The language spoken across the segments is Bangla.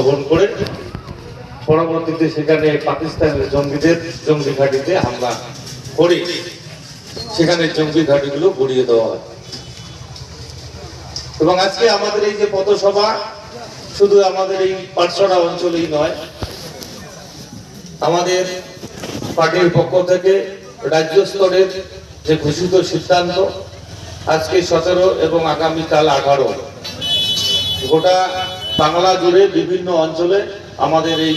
গ্রহণ করে পরবর্তীতে সেখানে পাকিস্তানের জঙ্গিদের জঙ্গি ঘাঁটিতে হামলা করে সেখানে জঙ্গি ঘাঁটিগুলো গুড়িয়ে দেওয়া হয়। এবং আজকে আমাদের এই যে পথসভা শুধু আমাদের এই পাটসরা অঞ্চলেই নয়, আমাদের পার্টির পক্ষ থেকে রাজ্য স্তরের যে ঘোষিত সিদ্ধান্ত আজকে 17 এবং আগামীকাল 18 গোটা বাংলা জুড়ে বিভিন্ন অঞ্চলে আমাদের এই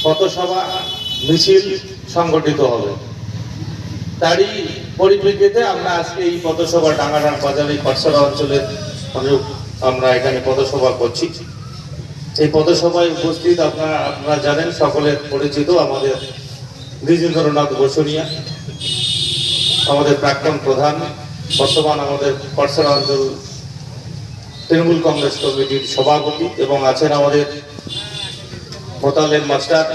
পথসভা মিছিল সংগঠিত হবে। তারই পরিপ্রেক্ষিতে আমরা আজকে এই পথসভা ডাঙ্গারহাট বাজার এই পাটসরা অঞ্চলের আমরা এখানে পথসভা করছি। এই পথসভায় উপস্থিত আপনারা জানেন, সকলের পরিচিত আমাদের দ্বিজেন্দ্রনাথ বসুনিয়া, আমাদের প্রাক্তন প্রধান, বর্তমান আমাদের পাটসরা অঞ্চল তৃণমূল কংগ্রেস কমিটির সভাপতি, এবং আছেন আমাদের মোতালেব মাস্টার,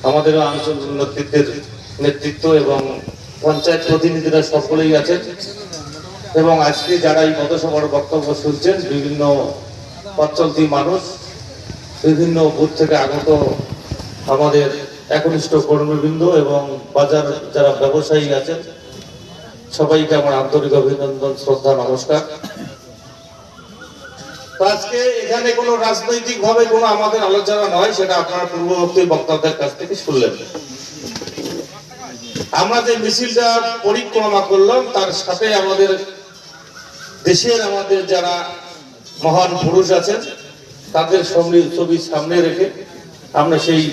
আমাদের অঞ্চল নেতৃত্ব এবং পঞ্চায়েত প্রতিনিধিরা সকলেই আছেন। এবং আজকে যারা এই পথসভার বক্তব্য শুনছেন, বিভিন্ন পথচলতি মানুষ, বিভিন্ন বুথ থেকে আগত আমাদের একনিষ্ঠ কর্মীবৃন্দ এবং বাজার যারা ব্যবসায়ী আছেন, সবাইকে আমার আন্তরিক অভিনন্দন, শ্রদ্ধা, নমস্কার। আজকে এখানে কোনো রাজনৈতিক ভাবে কোনো আমাদের আলোচনা নয়, সেটা আপনারা পূর্ববর্তী বক্তাদের কাছ থেকে শুনলেন। আমরা যে মিছিলটা পরিক্রমা করলাম তার সাথে আমাদের দেশের আমাদের যারা মহান পুরুষ আছেন তাদের ছবি সামনে রেখে আমরা সেই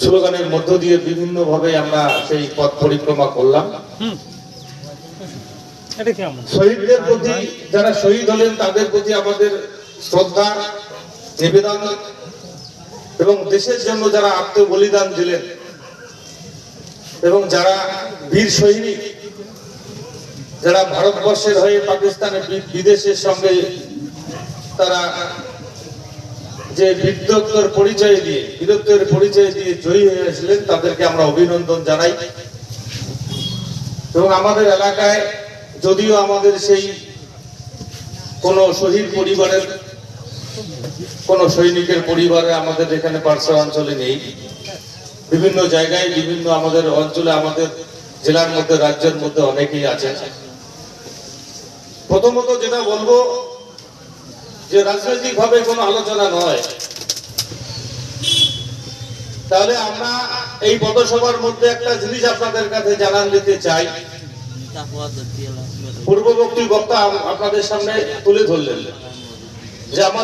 স্লোগানের মধ্য দিয়ে বিভিন্ন ভাবে আমরা সেই পথ পরিক্রমা করলাম। শহীদদের প্রতি, যারা শহীদ হলেন তাদের প্রতি আমাদের শ্রদ্ধা নিবেদন, এবং দেশের জন্য যারা আত্মবলিদান দিলেন এবং যারা বীর সৈনিক, যারা ভারতবর্ষের হয়ে পাকিস্তানের বিদেশের সঙ্গে তারা যে বীরত্বের পরিচয় দিয়ে জয়ী হয়েছিলেন, তাদেরকে আমরা অভিনন্দন জানাই। এবং আমাদের এলাকায় যদিও আমাদের সেই কোন শহীদ পরিবারের কোন সৈনিকের পরিবারে আমাদের এখানে পাটসরা অঞ্চলে নেই, বিভিন্ন জায়গায় বিভিন্ন আমাদের অঞ্চলে, আমাদের জেলার মধ্যে, রাজ্যের মধ্যে অনেকেই আছেন। প্রথমত যেটা বলবো যে রাজনৈতিক ভাবে কোনো আলোচনা নয়, তাহলে আমরা এই পথসভার মধ্যে একটা জিনিস আপনাদের কাছে জানান দিতে চাই। পূর্ববর্তী বক্তা আপনাদের সামনে তুলে ধরলেন যে আমাদের